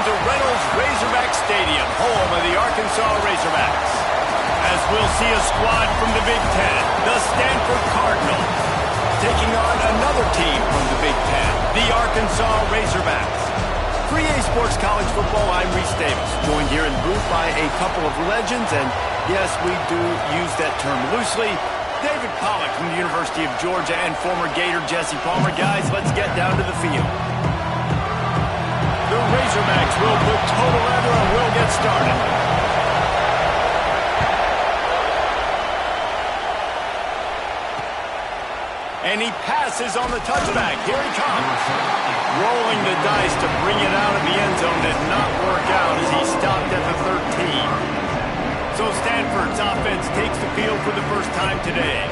to Reynolds Razorback Stadium, home of the Arkansas Razorbacks. As we'll see a squad from the Big Ten, the Stanford Cardinals, taking on another team from the Big Ten, the Arkansas Razorbacks. For EA Sports College Football, I'm Reese Davis, joined here in the booth by a couple of legends, and yes, we do use that term loosely. David Pollack from the University of Georgia and former Gator Jesse Palmer. Guys, let's get down to the field. The Razorbacks will put total leather and we'll get started. And he passes on the touchback. Here he comes. Rolling the dice to bring it out of the end zone did not work out as he stopped at the 13. So Stanford's offense takes the field for the first time today.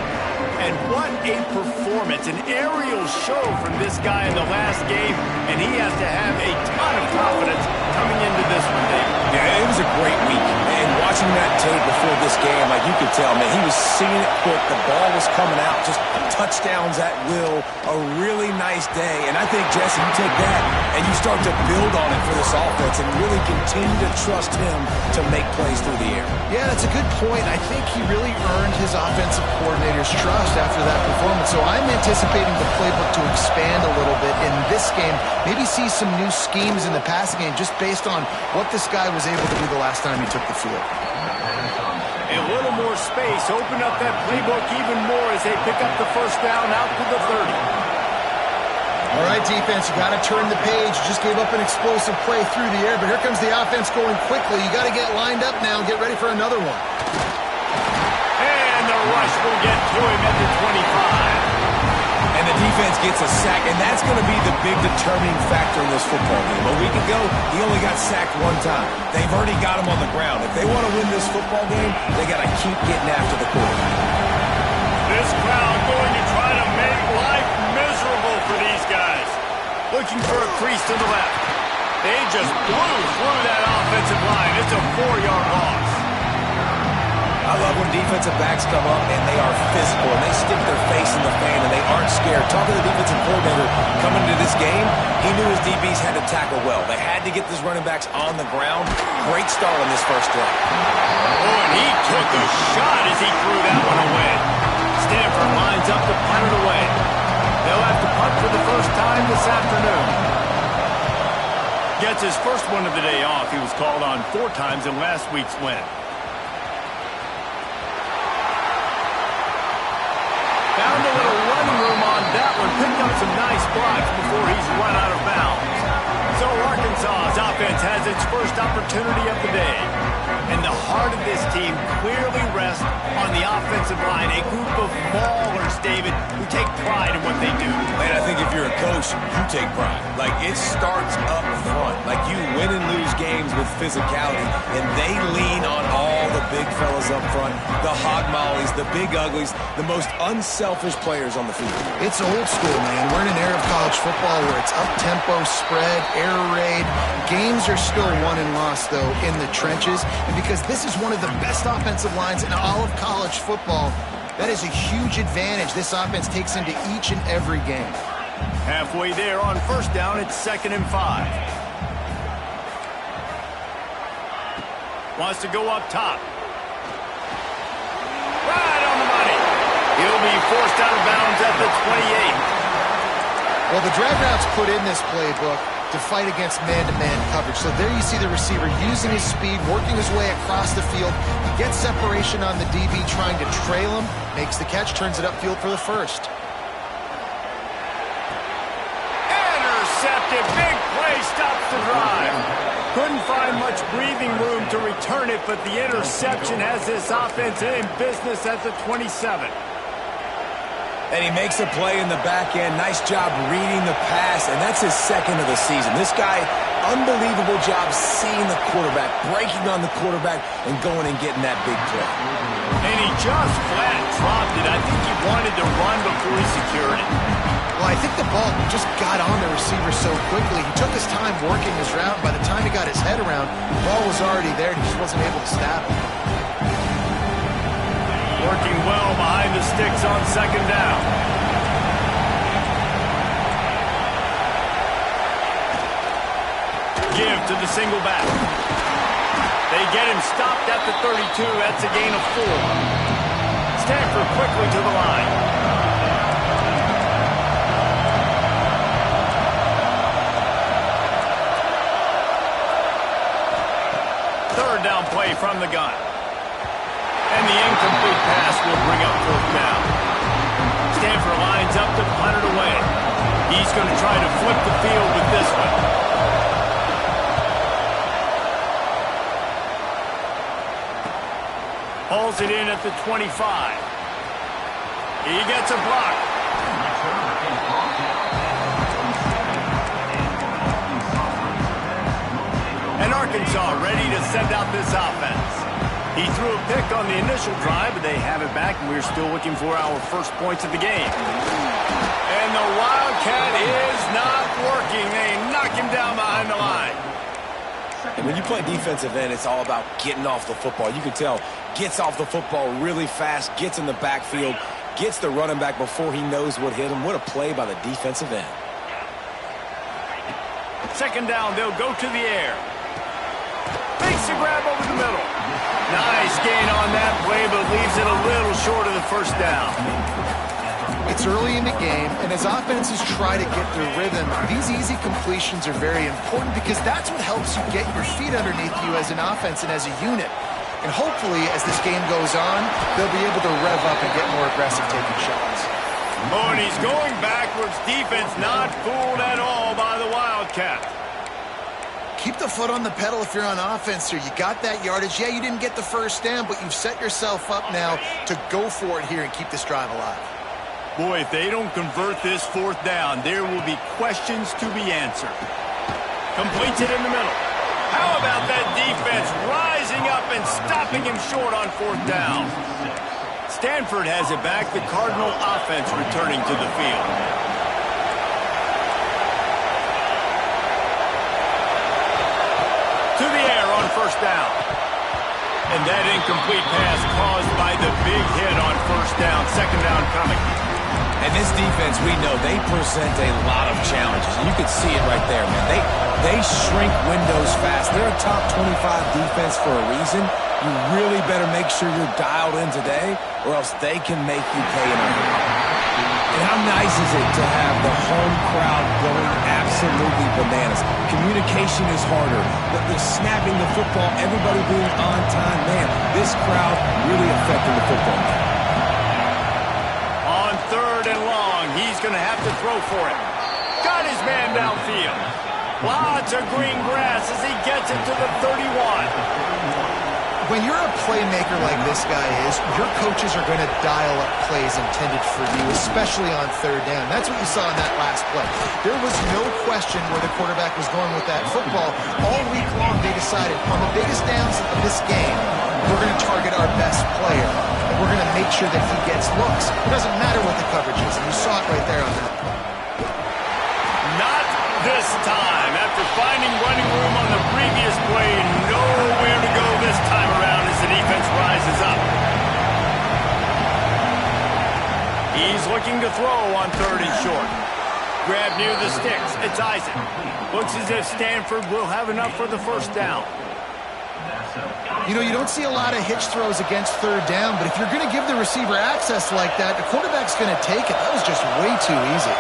And what a performance, an aerial show from this guy in the last game, and he has to have a ton of confidence coming into this one, David. Yeah, it was a great week. And watching that tape before this game, like you could tell, man, he was seeing it quick. The ball was coming out, just touchdowns at will. A really nice day. And I think, Jesse, you take that and you start to build on it for this offense and really continue to trust him to make plays through the air. Yeah, that's a good point. I think he really earned his offensive coordinator's trust after that performance. So I'm anticipating the playbook to expand a little bit in this game. Maybe see some new schemes in the passing game just based on what this guy was able to do the last time he took the field. A little more space, open up that playbook even more as they pick up the first down out to the 30. All right, defense, you got to turn the page. You just gave up an explosive play through the air, but here comes the offense going quickly. You got to get lined up now and get ready for another one. And the rush will get to him at the 25. And the defense gets a sack, and that's going to be the big determining factor in this football game. A week ago, he only got sacked one time. They've already got him on the ground. If they want to win this football game, they got to keep getting after the quarterback. This crowd going to try to make life miserable for these guys. Looking for a crease to the left. They just blew through that offensive line. It's a 4-yard loss. I love when defensive backs come up and they are physical and they stick their face in the fan and they aren't scared. Talking to the defensive coordinator coming into this game, he knew his DBs had to tackle well. They had to get these running backs on the ground. Great start on this first drive. Oh, and he took a shot as he threw that one away. Stanford lines up to punt it away. They'll have to punt for the first time this afternoon. Gets his first one of the day off. He was called on 4 times in last week's win. Found a little running room on that one. Picked up some nice blocks before he's run out of bounds. So Arkansas's offense has its first opportunity of the day. And the heart of this team clearly rests on the offensive line. A group of maulers, David, who take pride in what they do. Man, I think if you're a coach, you take pride. Like, it starts up front. Like, you win and lose games with physicality, and they lean on all the big fellas up front, the hog mollies, the big uglies, the most unselfish players on the field. It's old school, man. We're in an era of college football where it's up-tempo, spread, air raid. Games are still won and lost, though, in the trenches. And because this is one of the best offensive lines in all of college football, that is a huge advantage this offense takes into each and every game. Halfway there on first down, it's 2nd and 5. Wants to go up top. Right on the money. He'll be forced out of bounds at the 28. Well, the drag routes put in this playbook to fight against man-to-man coverage. So there you see the receiver using his speed, working his way across the field. He gets separation on the DB, trying to trail him, makes the catch, turns it upfield for the first. Intercepted. Big play, stops the drive. Couldn't find much breathing room to return it, but the interception has this offense in business at the 27. And he makes a play in the back end. Nice job reading the pass, and that's his 2nd of the season. This guy, unbelievable job seeing the quarterback, breaking on the quarterback, and going and getting that big play. And he just flat dropped it. I think he wanted to run before he secured it. Well, I think the ball just got on the receiver so quickly. He took his time working his route. By the time he got his head around, the ball was already there, and he just wasn't able to stab it. Working well behind the sticks on 2nd down. give to the single back. They get him stopped at the 32. That's a gain of 4. Stanford quickly to the line. Third down play from the gun. And the incomplete pass will bring up 4th down. Stanford lines up to punt it away. He's going to try to flip the field with this one. Hauls it in at the 25. He gets a block. And Arkansas ready to send out this offense. He threw a pick on the initial drive, but they have it back, and we're still looking for our first points of the game. And the Wildcat is not working. They knock him down behind the line. And when you play defensive end, it's all about getting off the football. You can tell, gets off the football really fast, gets in the backfield, gets the running back before he knows what hit him. What a play by the defensive end. Second down, they'll go to the air. Makes a grab over the middle. Nice gain on that play, but leaves it a little short of the first down. It's early in the game, and as offenses try to get their rhythm, these easy completions are very important because that's what helps you get your feet underneath you as an offense and as a unit. And hopefully, as this game goes on, they'll be able to rev up and get more aggressive taking shots. Oh, and he's going backwards. Defense not fooled at all by the Wildcat. Keep the foot on the pedal if you're on offense here. You got that yardage. Yeah, you didn't get the first down, but you've set yourself up now to go for it here and keep this drive alive. Boy, if they don't convert this 4th down, there will be questions to be answered. Completes it in the middle. How about that defense rising up and stopping him short on 4th down? Stanford has it back. The Cardinal offense returning to the field. To the air on 1st down. And that incomplete pass caused by the big hit on 1st down. 2nd down coming. And this defense, we know, they present a lot of challenges. And you can see it right there, man. They shrink windows fast. They're a top 25 defense for a reason. You really better make sure you're dialed in today, or else they can make you pay in a hurry. And how nice is it to have the home crowd going absolutely bananas? Communication is harder. The snapping the football, everybody being on time, man, this crowd really affecting the football game. On 3rd and long, he's going to have to throw for it. Got his man downfield. Lots of green grass as he gets it to the 31. When you're a playmaker like this guy is, your coaches are going to dial up plays intended for you, especially on 3rd down. That's what you saw in that last play. There was no question where the quarterback was going with that football. All week long, they decided on the biggest downs of this game, we're going to target our best player, and we're going to make sure that he gets looks. It doesn't matter what the coverage is, and you saw it right there on that play. Not this time. After finding running room on the previous play, nowhere to go this time around as the defense rises up. He's looking to throw on 3rd and short. Grab near the sticks. It's Isaac. Looks as if Stanford will have enough for the 1st down. You know, you don't see a lot of hitch throws against 3rd down, but if you're going to give the receiver access like that, the quarterback's going to take it. That was just way too easy.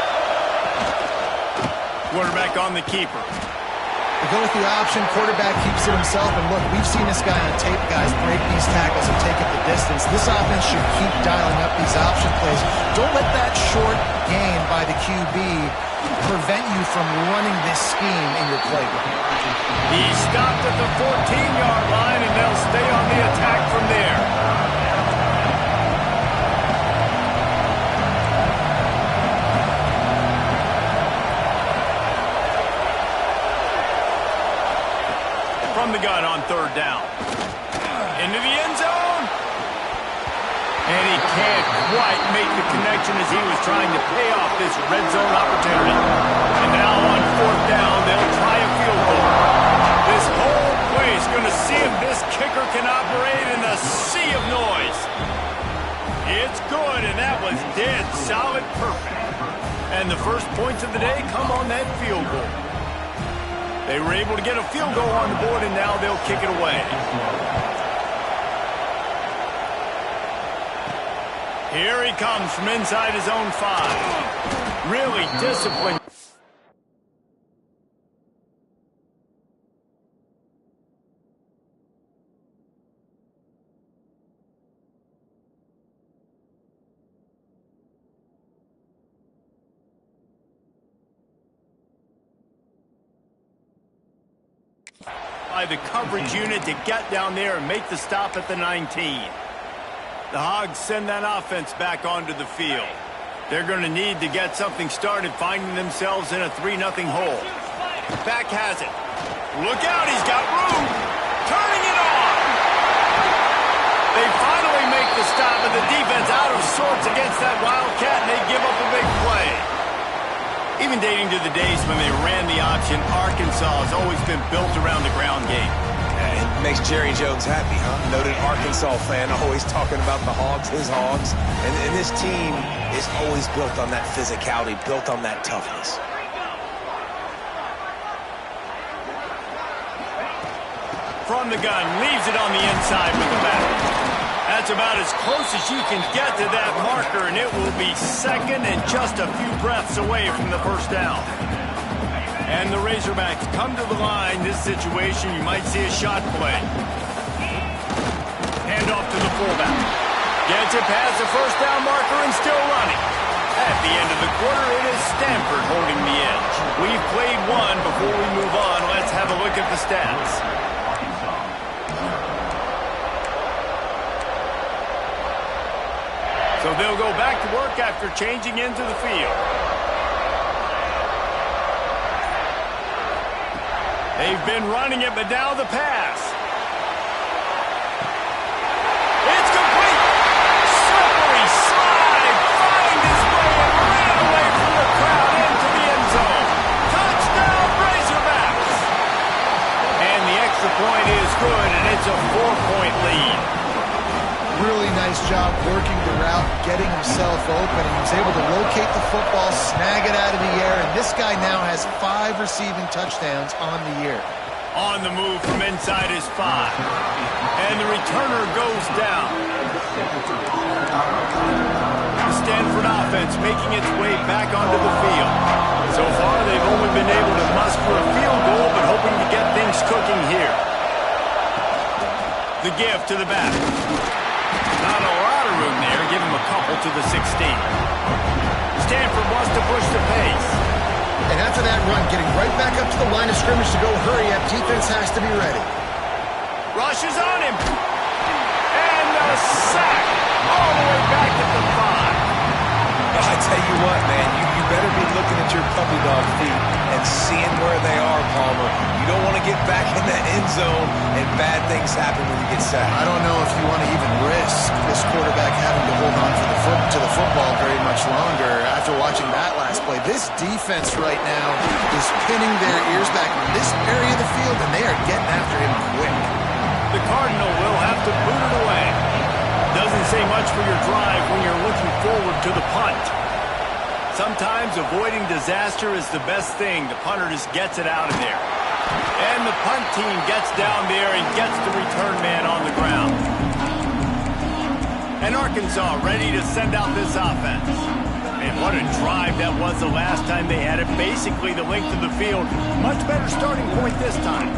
Quarterback on the keeper. They go with the option. Quarterback keeps it himself. And look, we've seen this guy on tape, guys, break these tackles and take it the distance. This offense should keep dialing up these option plays. Don't let that short gain by the QB prevent you from running this scheme in your playbook. He stopped at the 14-yard line, and they'll stay on the attack from there. From the gun on 3rd down. Into the end zone. And he can't quite make the connection as he was trying to pay off this red zone opportunity. And now on 4th down, they'll try a field goal. This whole play is going to see if this kicker can operate in the sea of noise. It's good, and that was dead solid perfect. And the first points of the day come on that field goal. They were able to get a field goal on the board, and now they'll kick it away. Here he comes from inside his own 5. Really disciplined. By the coverage unit to get down there and make the stop at the 19. The Hogs send that offense back onto the field. They're going to need to get something started, finding themselves in a 3-0 hole. Back has it. Look out, he's got room. Turning it on. They finally make the stop, and the defense out of sorts against that Wildcat, and they give up a big play. Even dating to the days when they ran the option, Arkansas has always been built around the ground game. It makes Jerry Jones happy, huh? Noted Arkansas fan, always talking about the Hogs, his Hogs. And this team is always built on that physicality, built on that toughness. From the gun, leaves it on the inside with the back. That's about as close as you can get to that marker, and it will be second and just a few breaths away from the first down. And the Razorbacks come to the line. This situation, you might see a shot play. Hand off to the fullback. Gets it past the first down marker and still running. At the end of the quarter, it is Stanford holding the edge. We've played one. Before we move on, let's have a look at the stats. So they'll go back to work after changing into the field. They've been running it, but now the pass. It's complete. Slippery slide. Find his way and ran away from the crowd into the end zone. Touchdown, Razorbacks. And the extra point is good, and it's a 4-point lead. Really nice job working the route, getting himself open, and he was able to locate the football, snag it out of the air, and this guy now has 5 receiving touchdowns on the year. On the move from inside his 5. And the returner goes down. The Stanford offense making its way back onto the field. So far, they've only been able to muster a field goal, but hoping to get things cooking here. The give to the back. Not a lot of room there. Give him a couple to the 16. Stanford wants to push the pace. And after that run, getting right back up to the line of scrimmage to go hurry up, defense has to be ready. Rushes on him. And a sack all the way back at the 5. I tell you what, man, you better be looking at your puppy dog feet and seeing where they are, Palmer. You don't want to get back in that end zone and bad things happen when you get sacked. I don't know if you want to even risk this quarterback having to hold on to the football very much longer after watching that last play. This defense right now is pinning their ears back in this area of the field, and they are getting after him quick. The Cardinal will have to boot it away. Doesn't say much for your drive when you're looking forward to the punt. Sometimes avoiding disaster is the best thing. The punter just gets it out of there. And the punt team gets down there and gets the return man on the ground. And Arkansas ready to send out this offense. And what a drive that was the last time they had it. Basically the length of the field. Much better starting point this time.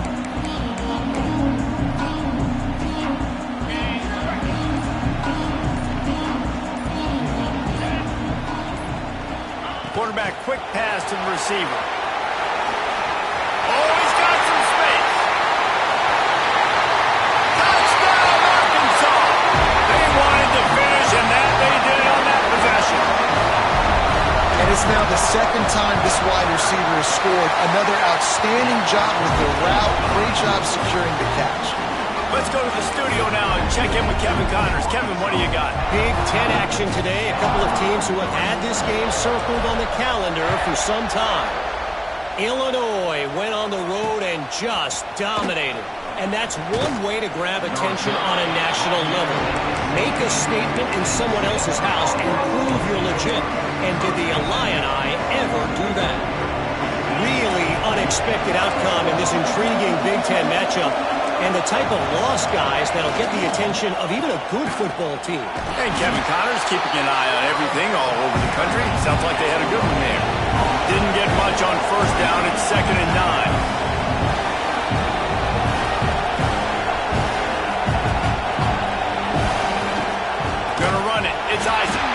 Quarterback, quick pass to the receiver. Oh, he's got some space. Touchdown, Arkansas. They wanted to finish, and that they did on that possession. And it's now the second time this wide receiver has scored. Another outstanding job with the route. Great job securing the catch. Let's go to the studio now and check in with Kevin Connors. Kevin, what do you got? Big Ten action today. A couple of teams who have had this game circled on the calendar for some time. Illinois went on the road and just dominated. And that's one way to grab attention on a national level. Make a statement in someone else's house and prove you're legit. And did the Illini ever do that? Really unexpected. unexpected outcome in this intriguing Big Ten matchup, and the type of lost guys that'll get the attention of even a good football team. And Kevin Connors keeping an eye on everything all over the country. Sounds like they had a good one there. Didn't get much on first down. It's 2nd and 9. It's Isaac.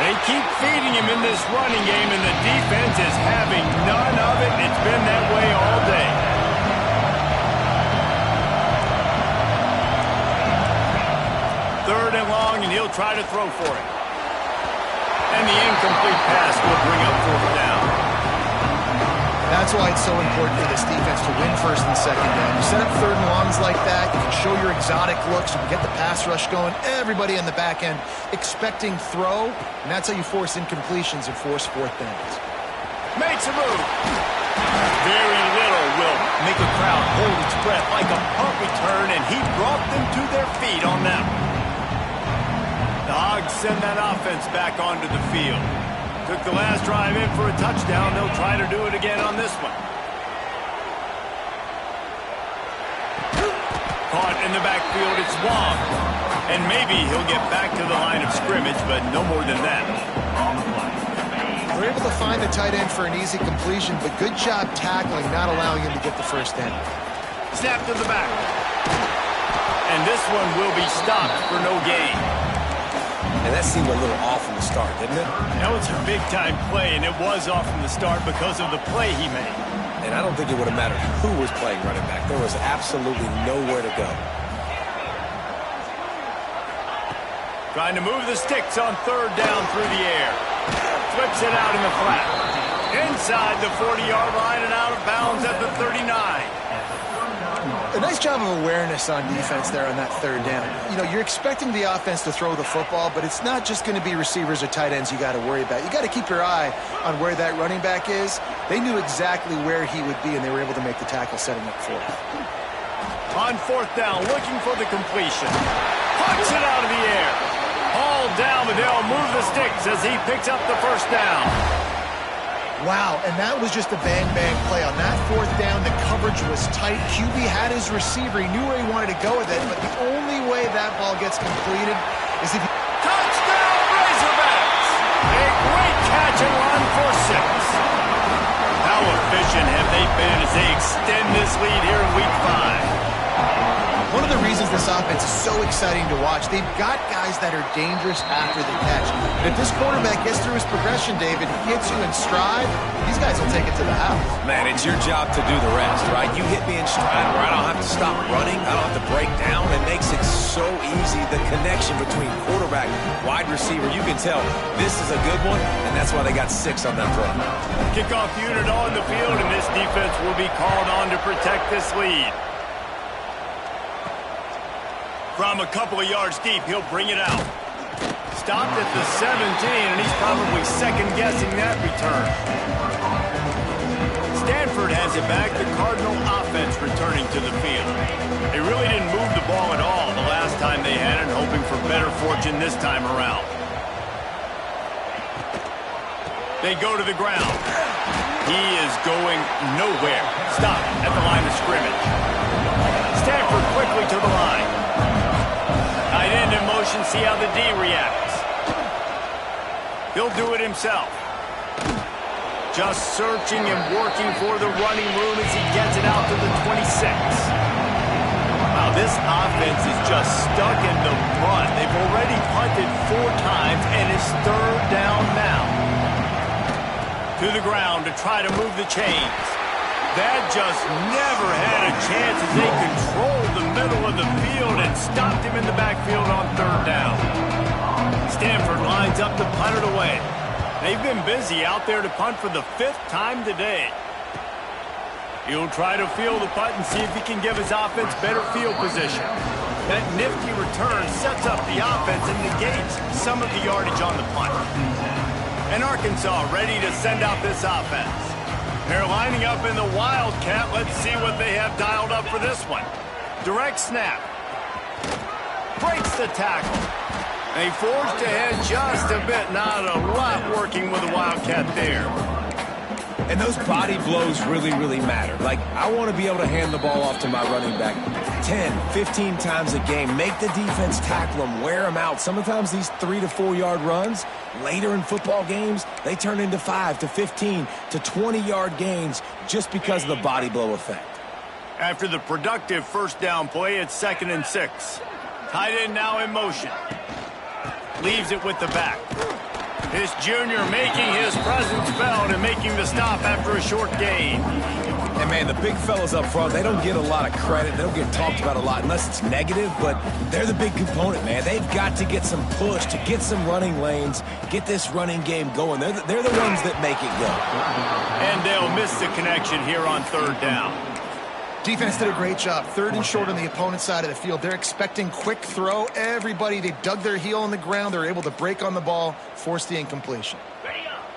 They keep feeding him in this running game, and the defense is having none of it. It's been that way all day. Third and long, and he'll try to throw for it. And the incomplete pass will bring up 4th down. That's why it's so important for this defense to win 1st and 2nd down. You set up 3rd and longs like that, you can show your exotic looks, you can get the pass rush going, everybody in the back end expecting throw, and that's how you force incompletions and force 4th downs. Makes a move. Very little will make a crowd hold its breath like a punt return, and he brought them to their feet on that one. The Hogs send that offense back onto the field. Took the last drive in for a touchdown. They'll try to do it again on this one. Caught in the backfield, it's Wong. And maybe he'll get back to the line of scrimmage, but no more than that. We're able to find the tight end for an easy completion, but good job tackling, not allowing him to get the first down. Snap to the back. And this one will be stopped for no gain. And that seemed a little off from the start, didn't it? That was a big-time play, and it was off from the start because of the play he made. And I don't think it would have mattered who was playing running back. There was absolutely nowhere to go. Trying to move the sticks on 3rd down through the air. Flips it out in the flat. Inside the 40-yard line and out of bounds at the 39. A nice job of awareness on defense there on that 3rd down. You know, you're expecting the offense to throw the football, but it's not just going to be receivers or tight ends you got to worry about. You got to keep your eye on where that running back is. They knew exactly where he would be, and they were able to make the tackle setting up for it. On 4th down, looking for the completion. Punch it out of the air. All down, but they'll move the sticks as he picks up the 1st down. Wow, and that was just a bang-bang play. On that 4th down, the coverage was tight. QB had his receiver. He knew where he wanted to go with it, but the only way that ball gets completed is if he... Touchdown, Razorbacks! A great catch and run for 6. How efficient have they been as they extend this lead here in Week 5? One of the reasons this offense is so exciting to watch, they've got guys that are dangerous after the catch. And if this quarterback gets through his progression, David, hits you in stride, these guys will take it to the house. Man, it's your job to do the rest, right? You hit me in stride where I don't have to stop running. I don't have to break down. It makes it so easy. The connection between quarterback, wide receiver, you can tell this is a good one, and that's why they got 6 on that play. Kickoff unit on the field, and this defense will be called on to protect this lead. From a couple of yards deep, he'll bring it out. Stopped at the 17, and he's probably second-guessing that return. Stanford has it back. The Cardinal offense returning to the field. They really didn't move the ball at all the last time they had it, hoping for better fortune this time around. They go to the ground. He is going nowhere. Stop at the line of scrimmage. Stanford quickly to the line. Tight end in motion, see how the D reacts. He'll do it himself. Just searching and working for the running room as he gets it out to the 26. Wow, this offense is just stuck in the run. They've already punted 4 times, and it's 3rd down now. To the ground to try to move the chains. That just never had a chance as they controlled the middle of the field and stopped him in the backfield on 3rd down. Stanford lines up to punt it away. They've been busy out there to punt for the 5th time today. He'll try to field the punt and see if he can give his offense better field position. That nifty return sets up the offense and negates some of the yardage on the punt. And Arkansas ready to send out this offense. They're lining up in the Wildcat. Let's see what they have dialed up for this one. Direct snap. Breaks the tackle. They forged ahead just a bit. Not a lot working with the Wildcat there. And And those body blows really, really matter. Like, I want to be able to hand the ball off to my running back 10, 15 times a game. Make the defense tackle them, wear them out. Sometimes these 3 to 4 yard runs, later in football games, they turn into 5 to 15 to 20 yard gains just because of the body blow effect. After the productive first down play, it's 2nd and 6. Tight end now in motion. Leaves it with the back. This junior making his presence felt and making the stop after a short gain. And, man, the big fellas up front, they don't get a lot of credit. They don't get talked about a lot unless it's negative, but they're the big component, man. They've got to get some push, to get some running lanes, get this running game going. They're the ones that make it go. And they'll miss the connection here on 3rd down. Defense did a great job. 3rd and short on the opponent's side of the field. They're expecting quick throw. Everybody, they dug their heel on the ground. They're able to break on the ball, force the incompletion.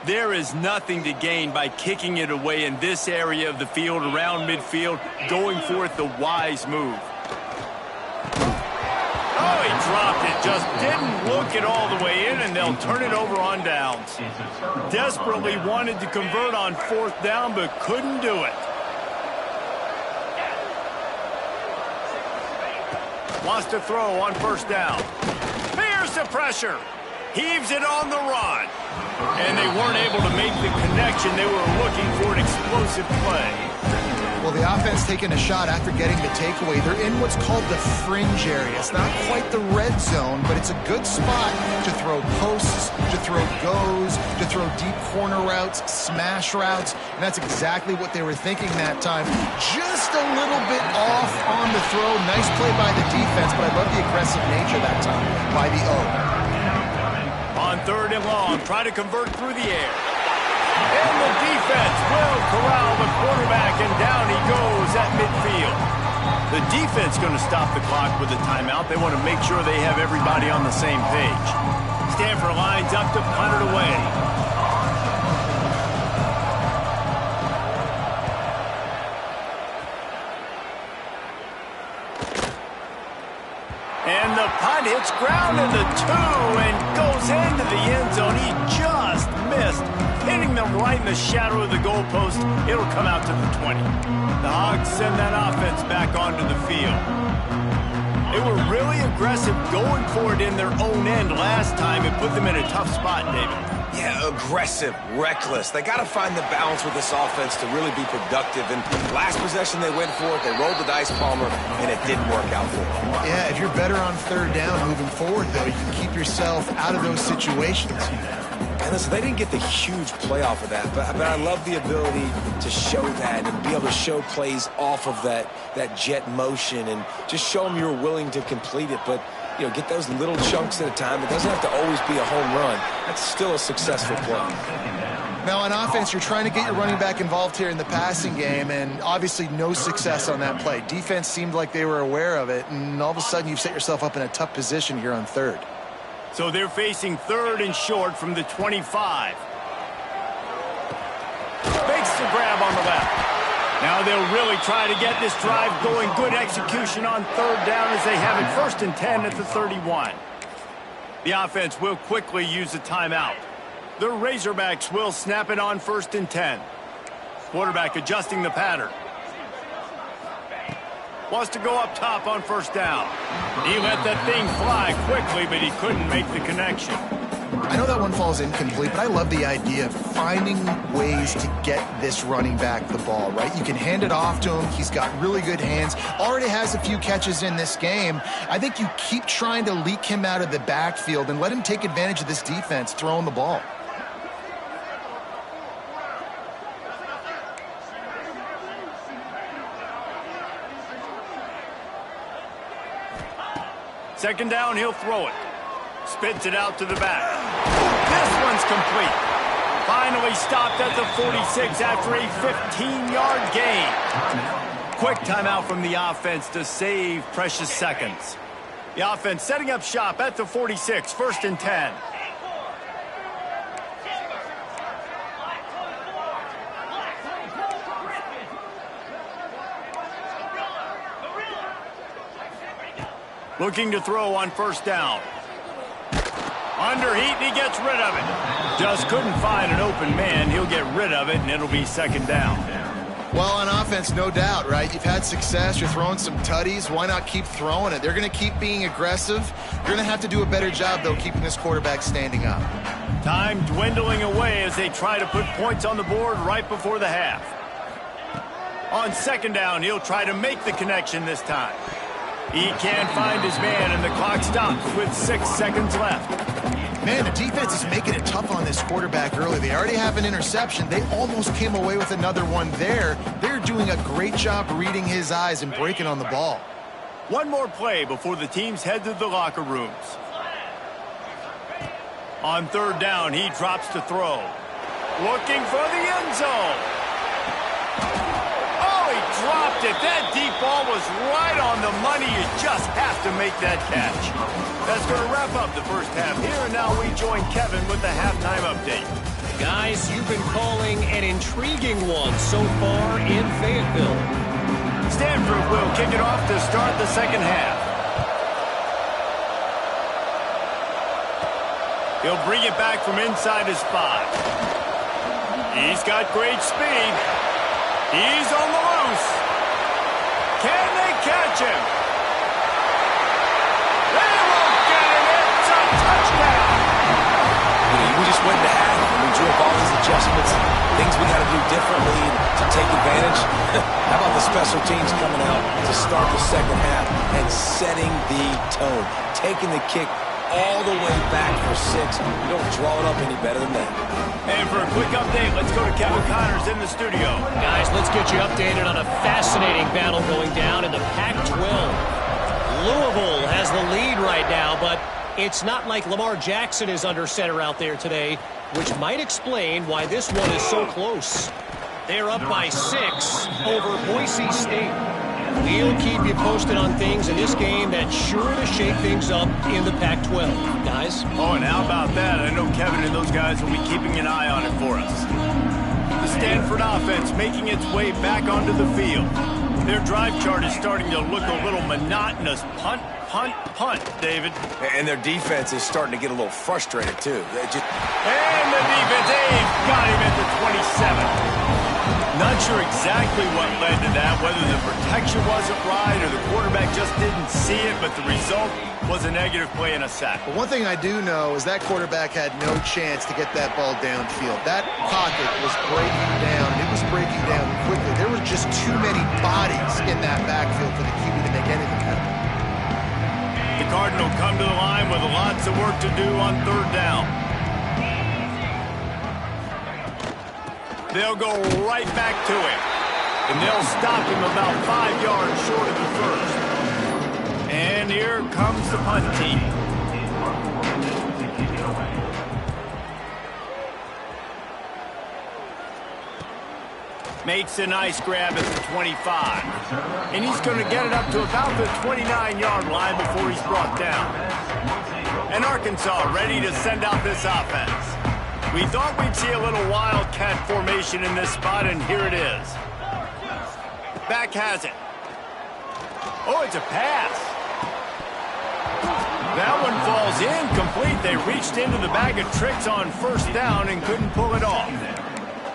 There is nothing to gain by kicking it away in this area of the field around midfield, going for it the wise move. Oh, he dropped it. Just didn't look it all the way in, and they'll turn it over on downs. Desperately wanted to convert on 4th down, but couldn't do it. Wants to throw on 1st down. Fears the pressure. Heaves it on the run. And they weren't able to make the connection. They were looking for an explosive play. Well, the offense taking a shot after getting the takeaway. They're in what's called the fringe area. It's not quite the red zone, but it's a good spot to throw posts, to throw goes, to throw deep corner routes, smash routes, and that's exactly what they were thinking that time. Just a little bit off on the throw. Nice play by the defense, but I love the aggressive nature that time by the O. On 3rd and long, try to convert through the air. And the defense will corral the quarterback, and down he goes at midfield. The defense going to stop the clock with a timeout. They want to make sure they have everybody on the same page. Stanford lines up to punt it away. And the punt hits ground in the 2 and goes into the end zone. He just missed, hitting them right in the shadow of the goalpost. It'll come out to the 20. The Hogs send that offense back onto the field. They were really aggressive going for it in their own end last time. It put them in a tough spot, David. Yeah, aggressive, reckless. They got to find the balance with this offense to really be productive. And last possession they went for it, they rolled the dice, Palmer, and it didn't work out for them. Yeah, if you're better on 3rd down moving forward, though, you can keep yourself out of those situations. And listen, they didn't get the huge play off of that, but I love the ability to show that and be able to show plays off of that jet motion and just show them you're willing to complete it. But, you know, get those little chunks at a time. It doesn't have to always be a home run. That's still a successful play. Now, on offense, you're trying to get your running back involved here in the passing game, and obviously no success on that play. Defense seemed like they were aware of it, and all of a sudden you've set yourself up in a tough position here on 3rd. So they're facing 3rd and short from the 25. Makes the grab on the left. Now they'll really try to get this drive going. Good execution on 3rd down as they have it 1st and 10 at the 31. The offense will quickly use a timeout. The Razorbacks will snap it on 1st and 10. Quarterback adjusting the pattern. Wants to go up top on 1st down. He let that thing fly quickly, but he couldn't make the connection. I know that one falls incomplete, but I love the idea of finding ways to get this running back the ball, right? You can hand it off to him. He's got really good hands. Already has a few catches in this game. I think you keep trying to leak him out of the backfield and let him take advantage of this defense throwing the ball. Second down, he'll throw it. Spits it out to the back. This one's complete. Finally stopped at the 46 after a 15-yard gain. Quick timeout from the offense to save precious seconds. The offense setting up shop at the 46, 1st and 10. Looking to throw on 1st down. Under heat, and he gets rid of it. Just couldn't find an open man. He'll get rid of it, and it'll be second down. Well, on offense, no doubt, right? You've had success. You're throwing some tutties. Why not keep throwing it? They're going to keep being aggressive. You're going to have to do a better job, though, keeping this quarterback standing up. Time dwindling away as they try to put points on the board right before the half. On second down, he'll try to make the connection this time. He can't find his man, and the clock stops with 6 seconds left. Man, the defense is making it tough on this quarterback early. They already have an interception. They almost came away with another one there. They're doing a great job reading his eyes and breaking on the ball. One more play before the teams head to the locker rooms. On third down, he drops to throw. Looking for the end zone. Oh, he dropped it. That deep ball was right on the money. You just have to make that catch. That's going to wrap up the first half here, and now we join Kevin with the halftime update. Guys, you've been calling an intriguing one so far in Fayetteville. Stanford will kick it off to start the second half. He'll bring it back from inside his 5. He's got great speed. He's on the loose. Can they catch him? They won't get him. It's a touchdown. We just went to half and we drew up all these adjustments, things we got to do differently to take advantage. How about the special teams coming out to start the second half and setting the tone, taking the kick all the way back for 6. You don't draw it up any better than that. And for a quick update, let's go to Kevin Connors in the studio. Guys, let's get you updated on a fascinating battle going down in the Pac-12. Louisville has the lead right now, but it's not like Lamar Jackson is under center out there today, which might explain why this one is so close. They're up by 6 over Boise State. We'll keep you posted on things in this game that's sure to shake things up in the Pac-12. Guys? Oh, and how about that? I know Kevin and those guys will be keeping an eye on it for us. The Stanford offense making its way back onto the field. Their drive chart is starting to look a little monotonous. Punt, punt, punt, David. And their defense is starting to get a little frustrated, too. And the defense, they've got him at the 27. Not sure exactly what led to that, whether the protection wasn't right or the quarterback just didn't see it, but the result was a negative play and a sack. But one thing I do know is that quarterback had no chance to get that ball downfield. That pocket was breaking down. It was breaking down quickly. There were just too many bodies in that backfield for the QB to make anything happen. The Cardinals come to the line with lots of work to do on third down. They'll go right back to him. And they'll stop him about 5 yards short of the first. And here comes the punt team. Makes a nice grab at the 25. And he's going to get it up to about the 29-yard line before he's brought down. And Arkansas ready to send out this offense. We thought we'd see a little wildcat formation in this spot, and here it is. Back has it. Oh, it's a pass. That one falls incomplete. They reached into the bag of tricks on first down and couldn't pull it off.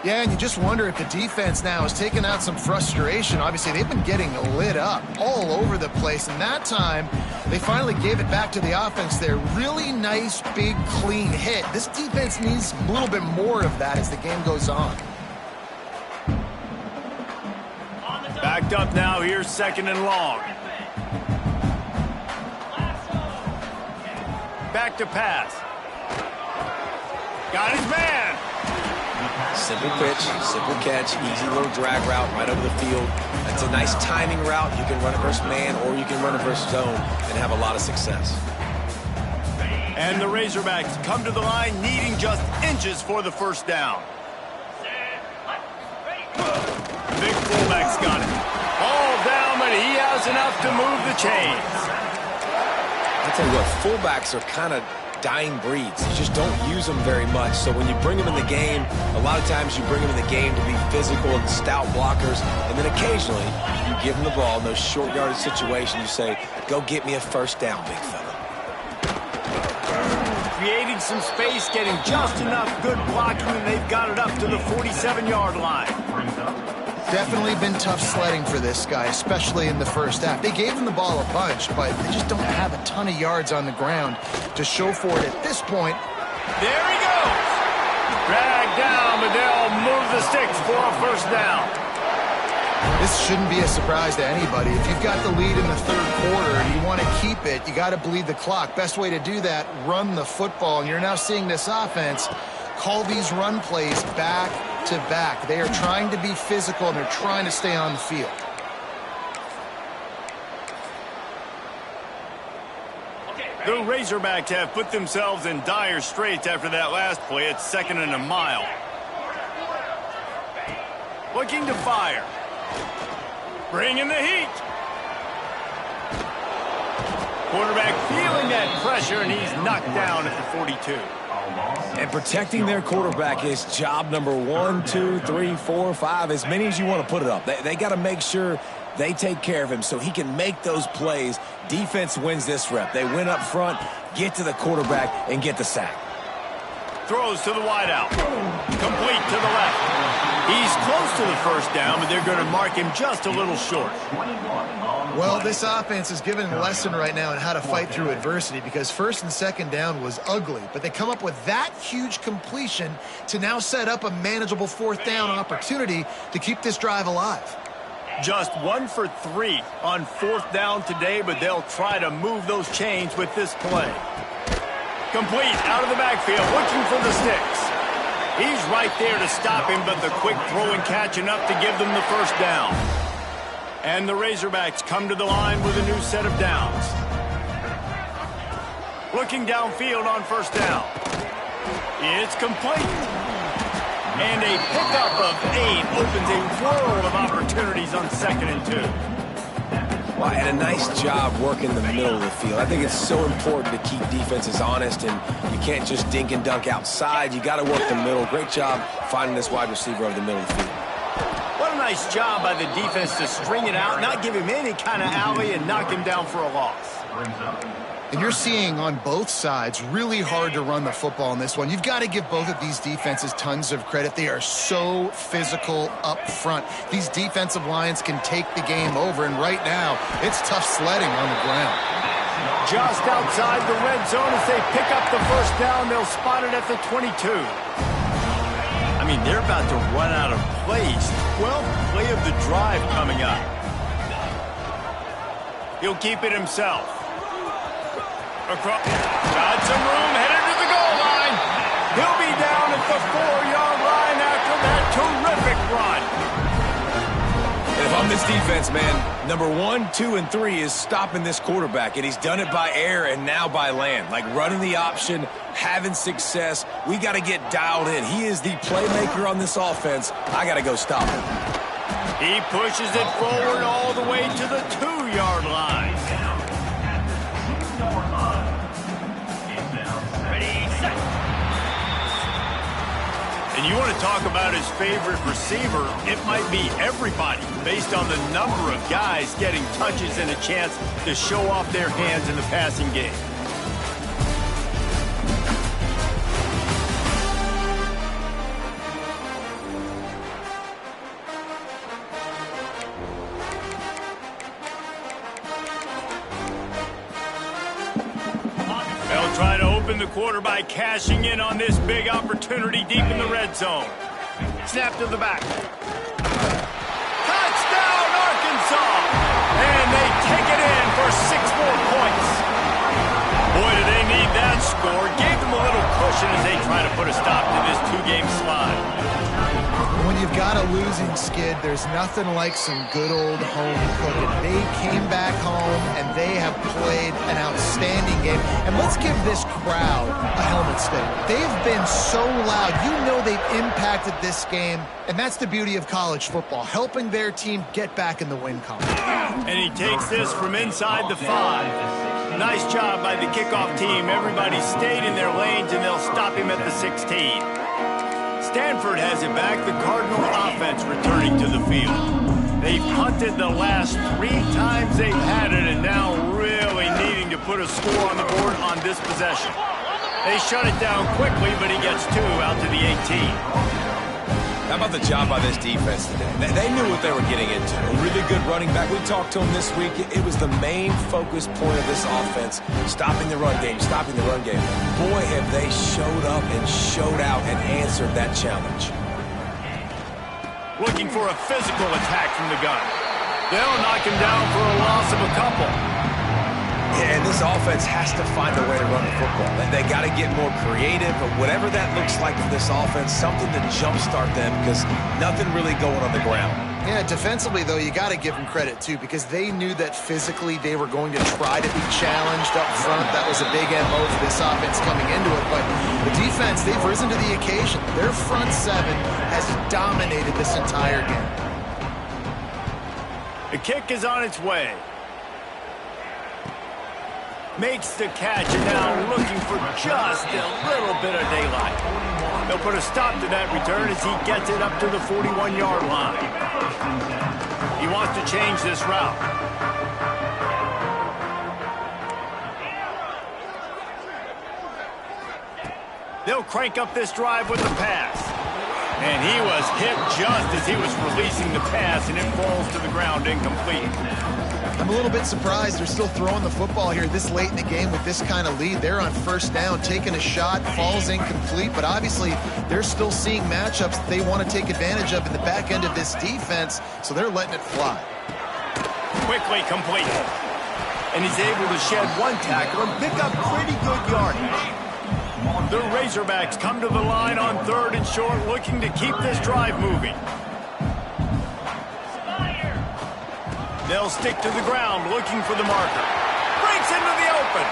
Yeah, and you just wonder if the defense now has taken out some frustration. Obviously, they've been getting lit up all over the place, and that time they finally gave it back to the offense there. Really nice, big, clean hit. This defense needs a little bit more of that as the game goes on. Backed up now, here's second and long. Back to pass. Got his man. Simple pitch, simple catch, easy little drag route right over the field. It's a nice timing route. You can run it versus man or you can run it versus zone and have a lot of success. And the Razorbacks come to the line needing just inches for the first down. Big fullback's got it. All down, but he has enough to move the chains. I tell you what, fullbacks are kind of dying breeds. You just don't use them very much. So when you bring them in the game, a lot of times you bring them in the game to be physical and stout blockers, and then occasionally you give them the ball in those short yardage situations. You say, go get me a first down, big fella. creating some space, getting just enough good blocking, and they've got it up to the 47-yard line. Definitely been tough sledding for this guy, especially in the first half. They gave him the ball a bunch, but they just don't have a ton of yards on the ground to show for it at this point. There he goes. Dragged down, but they'll move the sticks for a first down. This shouldn't be a surprise to anybody. If you've got the lead in the third quarter and you want to keep it, you got to bleed the clock. Best way to do that, run the football. And you're now seeing this offense call these run plays back to back. They are trying to be physical, and they're trying to stay on the field. The Razorbacks have put themselves in dire straits after that last play. It's 2nd and a mile. Looking to fire. Bringing the heat. Quarterback feeling that pressure, and he's knocked down at the 42. And protecting their quarterback is job number 1, 2, 3, 4, 5, as many as you want to put it up. They got to make sure they take care of him so he can make those plays. Defense wins this rep. They win up front, get to the quarterback, and get the sack. Throws to the wideout. Complete to the left. He's close to the first down, but they're going to mark him just a little short. Well, this offense is giving a lesson right now on how to fight through adversity, because 1st and 2nd down was ugly, but they come up with that huge completion to now set up a manageable 4th down opportunity to keep this drive alive. Just 1 for 3 on 4th down today, but they'll try to move those chains with this play. Complete out of the backfield, looking for the sticks. He's right there to stop him, but the quick throw and catch enough to give them the first down. And the Razorbacks come to the line with a new set of downs. Looking downfield on 1st down. It's complete. And a pickup of 8 opens a world of opportunities on 2nd and 2. Well, and a nice job working the middle of the field. I think it's so important to keep defenses honest, and you can't just dink and dunk outside. You got to work the middle. Great job finding this wide receiver over the middle of the field. What a nice job by the defense to string it out, not give him any kind of alley, and knock him down for a loss. And you're seeing on both sides really hard to run the football in this one. You've got to give both of these defenses tons of credit. They are so physical up front. These defensive lines can take the game over, and right now it's tough sledding on the ground. Just outside the red zone as they pick up the first down. They'll spot it at the 22. I mean, they're about to run out of plays. 12th play of the drive coming up. He'll keep it himself. Across. Got some room, headed to the goal line. He'll be down at the 4-yard line after that terrific run. And if I'm this defense, man, number 1, 2, and 3 is stopping this quarterback, and he's done it by air and now by land. Like running the option, having success. We got to get dialed in. He is the playmaker on this offense. I got to go stop him. He pushes it forward all the way to the 2-yard line. And you want to talk about his favorite receiver, it might be everybody based on the number of guys getting touches and a chance to show off their hands in the passing game. They'll try to open the quarter by cashing in on this big opportunity deep in the red zone. Snap to the back. Touchdown, Arkansas! And they take it in for 6 more points. Boy, do they need that score. Gave them a little cushion as they try to put a stop to this 2-game slide. When you've got a losing skid, there's nothing like some good old home cooking. They came back home, and they have played an outstanding game. And let's give this crowd a helmet stick. They've been so loud. You know they've impacted this game, and that's the beauty of college football, helping their team get back in the win column. And he takes this from inside the 5. Nice job by the kickoff team. Everybody stayed in their lanes, and they'll stop him at the 16. Stanford has it back. The Cardinal offense returning to the field. They've punted the last 3 times they've had it, and now really needing to put a score on the board on this possession. They shut it down quickly, but he gets 2 out to the 18. How about the job by this defense today? They knew what they were getting into. A really good running back. We talked to him this week. It was the main focus point of this offense, stopping the run game, stopping the run game. Boy, have they showed up and showed out and answered that challenge. Looking for a physical attack from the gun. They'll knock him down for a loss of a couple. Yeah, and this offense has to find a way to run the football. They got to get more creative, but whatever that looks like for this offense, something to jumpstart them because nothing really going on the ground. Yeah, defensively, though, you got to give them credit, too, because they knew that physically they were going to try to be challenged up front. That was a big MO for this offense coming into it. But the defense, they've risen to the occasion. Their front seven has dominated this entire game. The kick is on its way. Makes the catch, and now looking for just a little bit of daylight. They'll put a stop to that return as he gets it up to the 41-yard line. He wants to change this route. They'll crank up this drive with the pass. And he was hit just as he was releasing the pass, and it falls to the ground incomplete. I'm a little bit surprised they're still throwing the football here this late in the game with this kind of lead. They're on first down, taking a shot, falls incomplete, but obviously they're still seeing matchups that they want to take advantage of in the back end of this defense, so they're letting it fly. Quickly complete. And he's able to shed one tackle and pick up pretty good yardage. The Razorbacks come to the line on 3rd and short, looking to keep this drive moving. They'll stick to the ground, looking for the marker. Breaks into the open.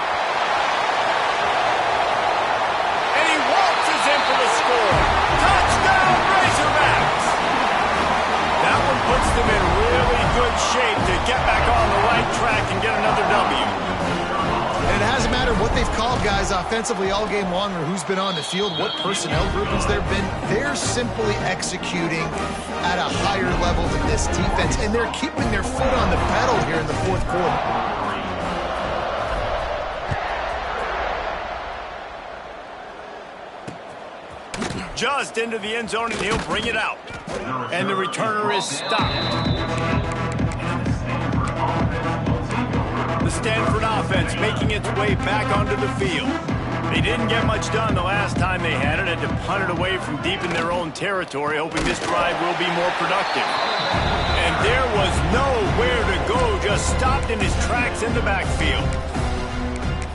And he waltzes in for the score. Touchdown, Razorbacks! That one puts them in really good shape to get back on the right track and get another W. And it hasn't mattered what they've called, guys, offensively all game long or who's been on the field, what personnel groupings there have been. They're simply executing at a higher level than this defense, and they're keeping their foot on the pedal here in the 4th quarter. Just into the end zone, and he'll bring it out. And the returner is stopped. The Stanford offense making its way back onto the field. They didn't get much done the last time they had it, had to punt it away from deep in their own territory, hoping this drive will be more productive. And there was nowhere to go, just stopped in his tracks in the backfield.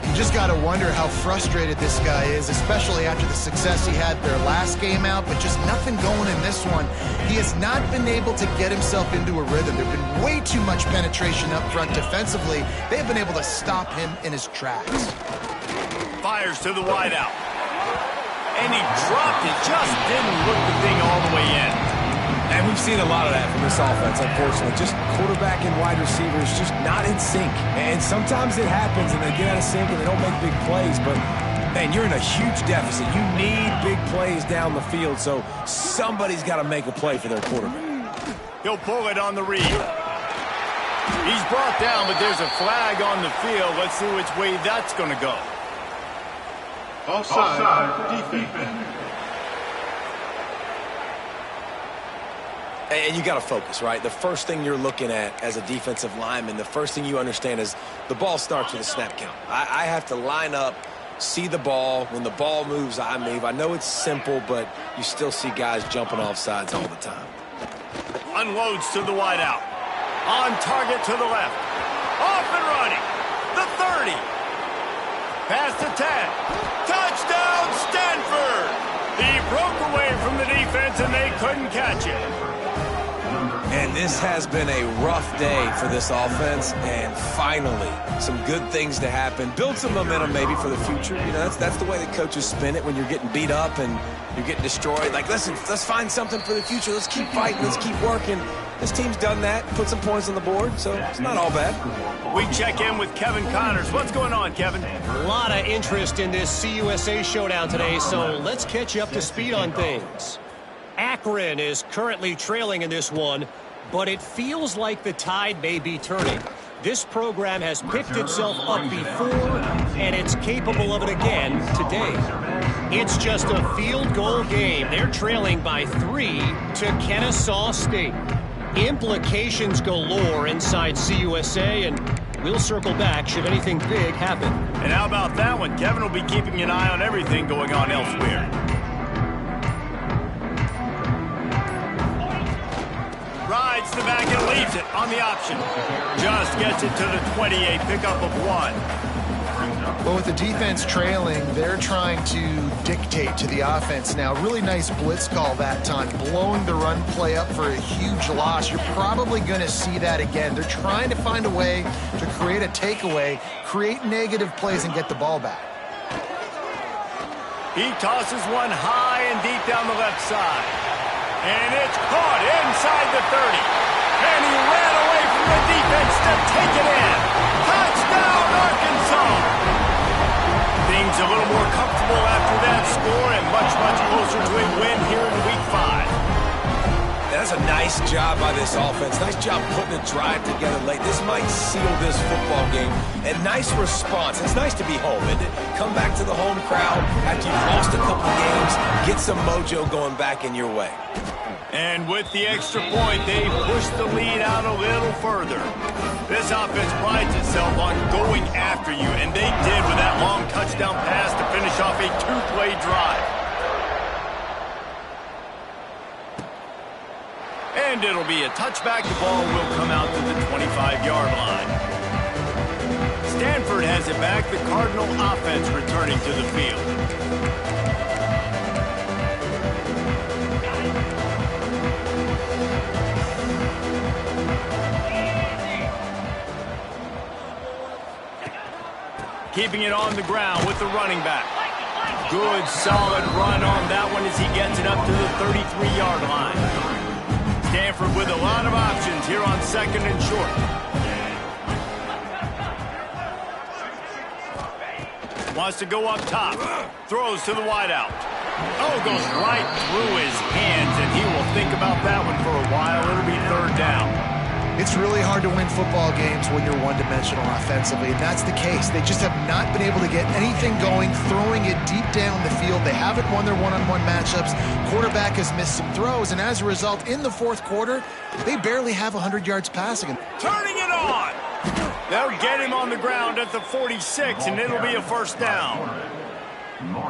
You just got to wonder how frustrated this guy is, especially after the success he had their last game out, but just nothing going in this one. He has not been able to get himself into a rhythm. There's been way too much penetration up front defensively. They've been able to stop him in his tracks. Fires to the wideout. And he dropped it, just didn't look the thing all the way in. And we've seen a lot of that from this offense, unfortunately. Just quarterback and wide receivers just not in sync. And sometimes it happens and they get out of sync and they don't make big plays. But, man, you're in a huge deficit. You need big plays down the field, so somebody's got to make a play for their quarterback. He'll pull it on the read. He's brought down, but there's a flag on the field. Let's see which way that's going to go. Offside defense. And you got to focus, right? The first thing you're looking at as a defensive lineman, the first thing you understand is the ball starts with a snap count. I have to line up, see the ball. When the ball moves, I move. I know it's simple, but you still see guys jumping off sides all the time. Unloads to the wideout. On target to the left. Off and running. The 30. Past the 10. Touchdown, Stanford! He broke away from the defense, and they couldn't catch it. And this has been a rough day for this offense, and finally, some good things to happen. Build some momentum maybe for the future. You know, that's the way that coaches spin it when you're getting beat up and you're getting destroyed. Like, listen, let's find something for the future. Let's keep fighting. Let's keep working. This team's done that, put some points on the board, so it's not all bad. We check in with Kevin Connors. What's going on, Kevin? A lot of interest in this CUSA showdown today, so let's catch you up to speed on things. Akron is currently trailing in this one, but it feels like the tide may be turning. This program has picked itself up before, and it's capable of it again today. It's just a field goal game. They're trailing by 3 to Kennesaw State. Implications galore inside CUSA, and we'll circle back should anything big happen. And how about that one? Kevin will be keeping an eye on everything going on elsewhere. Rides the back and leaves it on the option. Just gets it to the 28, pickup of 1. Well, with the defense trailing, they're trying to dictate to the offense now. Really nice blitz call that time, blowing the run play up for a huge loss. You're probably going to see that again. They're trying to find a way to create a takeaway, create negative plays, and get the ball back. He tosses one high and deep down the left side. And it's caught inside the 30. And he ran away from the defense to take it in. Touchdown, Arkansas! Things a little more comfortable after that score and much, much closer to a win here in Week 5. That's a nice job by this offense. Nice job putting a drive together late. This might seal this football game. And nice response. It's nice to be home, isn't it? Come back to the home crowd after you've lost a couple of games. Get some mojo going back in your way. And with the extra point, they push the lead out a little further. This offense prides itself on going after you, and they did with that long touchdown pass to finish off a 2-play drive. And it'll be a touchback. The ball will come out to the 25-yard line. Stanford has it back. The Cardinal offense returning to the field. Keeping it on the ground with the running back. Good, solid run on that one as he gets it up to the 33-yard line. Stanford with a lot of options here on 2nd and short. Wants to go up top. Throws to the wideout. Oh, goes right through his hands, and he will think about that one for a while. It'll be 3rd down. It's really hard to win football games when you're one-dimensional offensively, and that's the case. They just have not been able to get anything going, throwing it deep down the field. They haven't won their one-on-one matchups. Quarterback has missed some throws, and as a result, in the 4th quarter, they barely have 100 yards passing. Turning it on! They'll get him on the ground at the 46, and it'll be a 1st down.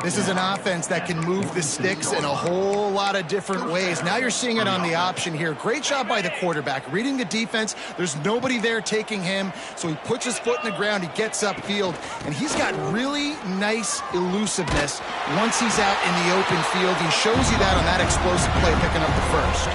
This is an offense that can move the sticks in a whole lot of different ways. Now you're seeing it on the option here. Great job by the quarterback. Reading the defense, there's nobody there taking him, so he puts his foot in the ground, he gets upfield, and he's got really nice elusiveness once he's out in the open field. He shows you that on that explosive play, picking up the 1st.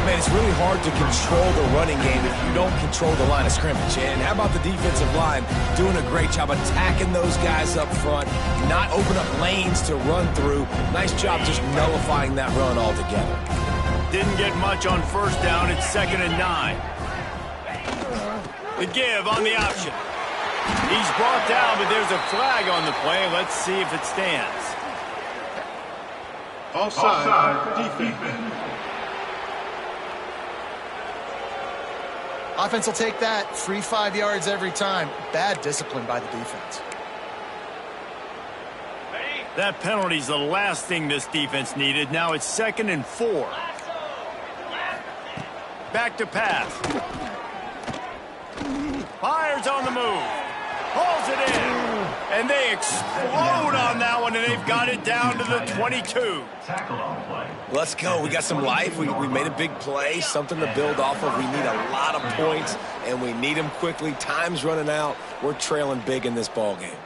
Man, it's really hard to control the running game if you don't control the line of scrimmage. And how about the defensive line doing a great job attacking those guys up front, not open up lanes to run through. Nice job just nullifying that run altogether. Didn't get much on 1st down. It's 2nd and 9. The give on the option. He's brought down, but there's a flag on the play. Let's see if it stands. Offside. Defense. Offense will take that. Free 5 yards every time. Bad discipline by the defense. That penalty's the last thing this defense needed. Now it's 2nd and 4. Back to pass. Fires on the move. Pulls it in. And they explode on that one, and they've got it down to the 22. Let's go. We got some life. We made a big play, something to build off of. We need a lot of points, and we need them quickly. Time's running out. We're trailing big in this ball game.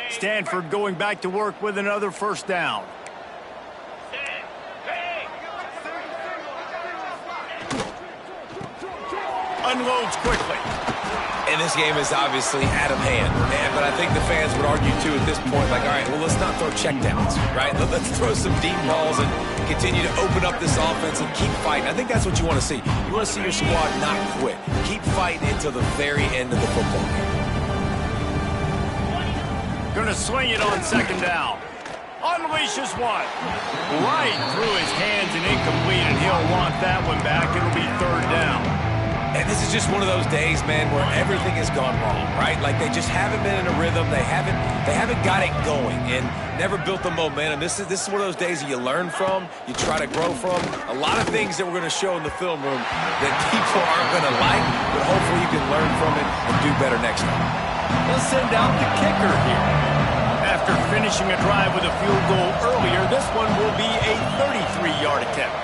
Stanford going back to work with another 1st down. Unloads quickly. And this game is obviously out of hand. But I think the fans would argue, too, at this point, like, all right, well, let's not throw checkdowns, right? Let's throw some deep balls and continue to open up this offense and keep fighting. I think that's what you want to see. You want to see your squad not quit. Keep fighting until the very end of the football game. Going to swing it on 2nd down. Unleashes one. Right through his hands and incomplete, and he'll want that one back. It'll be 3rd down. And And this is just one of those days, man, where everything has gone wrong, right? Like they just haven't been in a rhythm. They haven't got it going and never built the momentum. This is one of those days that you learn from, you try to grow from. A lot of things that we're going to show in the film room that people aren't going to like, but hopefully you can learn from it and do better next time. Let's send out the kicker here. After finishing a drive with a field goal earlier, this one will be a 33-yard attempt.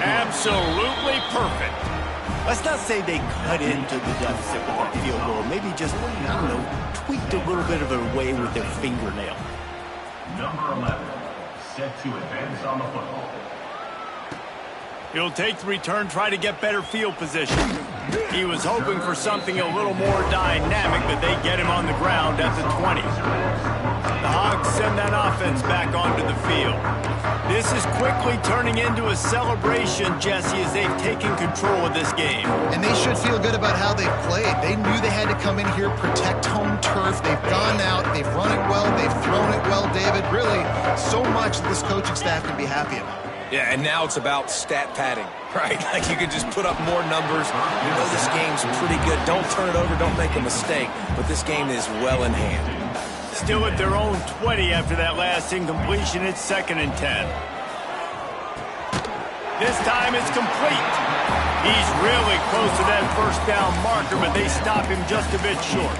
Absolutely perfect. Let's not say they cut into the deficit with that field goal. Maybe just, I don't know, tweaked a little bit of it away with their fingernail. Number 11, set to advance on the football. He'll take the return, try to get better field position. He was hoping for something a little more dynamic, but they get him on the ground at the 20. The Hogs send that offense back onto the field. This is quickly turning into a celebration, Jesse, as they've taken control of this game. And they should feel good about how they've played. They knew they had to come in here, protect home turf. They've gone out, they've run it well, they've thrown it well, David. Really, so much that this coaching staff can be happy about. Yeah, and now it's about stat padding, right? Like you can just put up more numbers. You know this game's pretty good. Don't turn it over, don't make a mistake. But this game is well in hand. Still at their own 20 after that last incompletion. It's 2nd and 10. This time it's complete. He's really close to that first down marker, but they stop him just a bit short.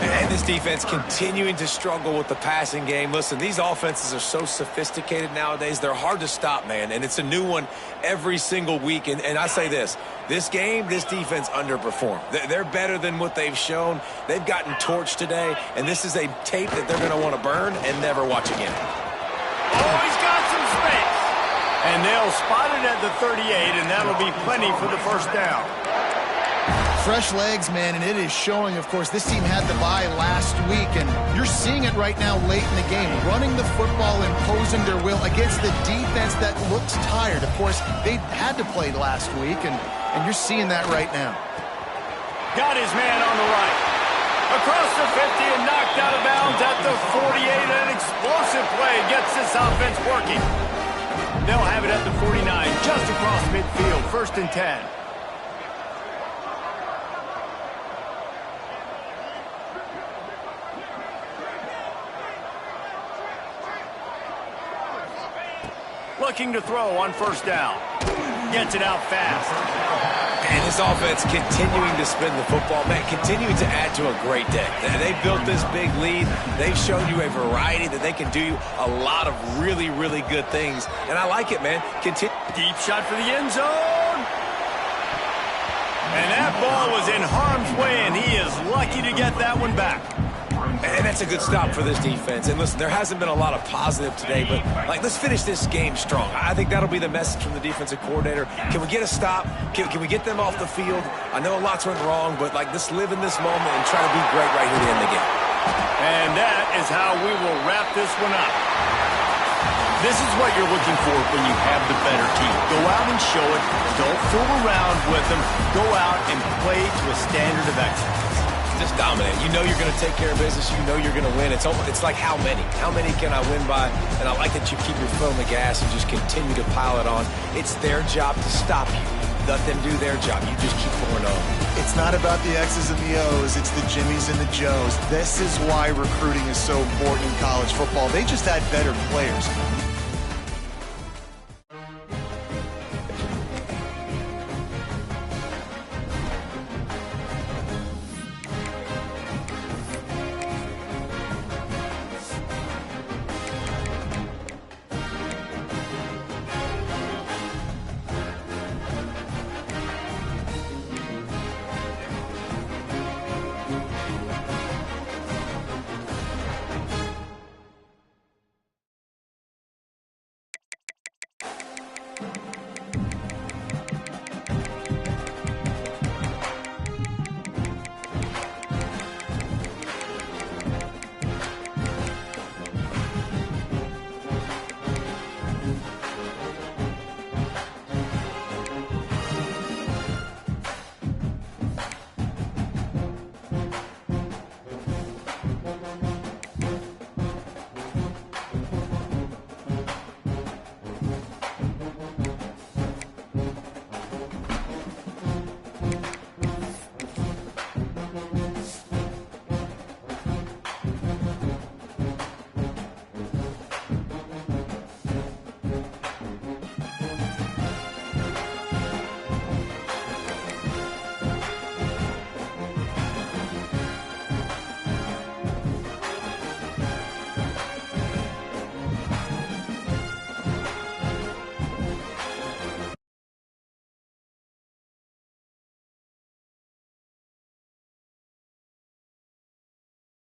And this defense continuing to struggle with the passing game. Listen, these offenses are so sophisticated nowadays. They're hard to stop, man. And it's a new one every single week. And I say this game, this defense underperformed. They're better than what they've shown. They've gotten torched today. And this is a tape that they're going to want to burn and never watch again. Oh, he's got some space. And they'll spot it at the 38, and that'll be plenty for the first down. Fresh legs, man, and it is showing, of course. This team had the bye last week, and you're seeing it right now late in the game. Running the football, imposing their will against the defense that looks tired. Of course, they had to play last week, and you're seeing that right now. Got his man on the right. Across the 50 and knocked out of bounds at the 48. An explosive play gets this offense working. They'll have it at the 49, just across midfield, 1st and 10. Looking to throw on 1st down. Gets it out fast. And this offense continuing to spin the football, man, continuing to add to a great day. They've built this big lead. They've shown you a variety that they can do a lot of really, really good things. And I like it, man. Deep shot for the end zone. And that ball was in harm's way, and he is lucky to get that one back. And that's a good stop for this defense. And listen, there hasn't been a lot of positive today, but let's finish this game strong. I think that'll be the message from the defensive coordinator. Can we get a stop? Can we get them off the field? I know lots went wrong, but let's live in this moment and try to be great right here to end the game. And that is how we will wrap this one up. This is what you're looking for when you have the better team. Go out and show it. Don't fool around with them. Go out and play to a standard of excellence. Just dominate. You know you're going to take care of business. You know you're going to win. It's like how many? How many can I win by? And I like that you keep your foot on the gas and just continue to pile it on. It's their job to stop you. Let them do their job. You just keep going on. It's not about the X's and the O's. It's the Jimmies and the Joes. This is why recruiting is so important in college football. They just had better players.